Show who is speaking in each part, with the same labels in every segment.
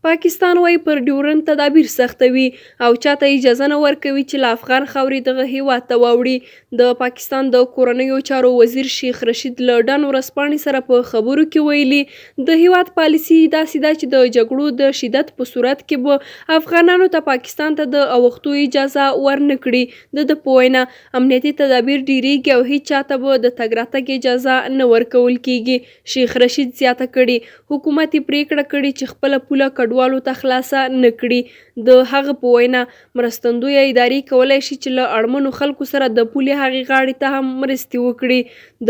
Speaker 1: پاکستان وايي پر ډیورنډ تدابیر سختوي او چاته اجازه نه ورکوي چې له افغان خاورې دغه هیواد ته واوړي. د پاکستان د کورنیو چارو وزیر شیخ رشید له ډان ورځپاڼې سره په خبرو کې ویلي د هیواد پالیسي داسې ده چې د جګړو د شدت په صورت کې به افغانانو ته پاکستان ته د اوښتو اجازه ورنه کړي. د په وینا امنیتي تدابیر ډیریږي او هیڅ چاته به د تګ راتګ اجازه نه ورکول کیږي. شیخ رشید زیاته کړي حکومت یې پریکړه کړې چې خپله پوله کډوالو ته خلاصه نه کړي. د هغه په وینا مرستندویه ادارې کولی شي چې له اړمنو خلکو سره د پولې هغې غاړې ته هم مرستې وکړي.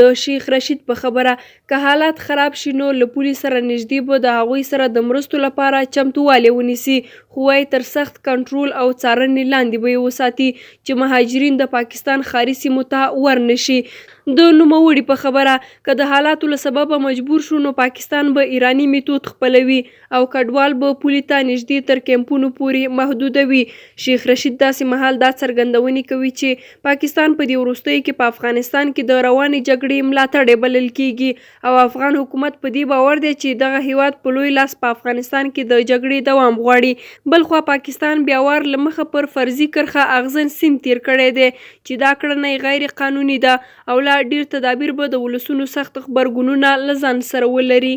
Speaker 1: د شیخ رشید په خبره که حالات خراب شي نو له پولې سره نږدې به د هغوی سره د مرستو لپاره چمتووالی ونیسي، خو وايي تر سخت کنټرول او څارنې لاندې به یې وساتي چې مهاجرین د پاکستان ښاري سیمو ته ورنشي. د نوموړي په خبره که د حالاتو له سببه مجبور شو نو پاکستان به ایراني میتود خپلوي او کډوال به پولې ته نږدې تر کیمپونو پورې محدودوي. شیخ رشید داسې مهال دا څرګندونې کوي چې پاکستان په دې وروستیو کې په افغانستان کې د روانې جګړې ملاتړی بلل کیږي او افغان حکومت په دې باور دی چې دغه هیواد په لوی لاس په افغانستان کې د جګړې دوام غواړي. بلخوا پاکستان بیا وار له مخه پر فرضي کرښه اغزن سیند تیر کړی دی چې دا کړنه غیر قانوني ده او لا ډیر تدابیر به د ولسونو سخت غبرګونونه له ځان سره ولري.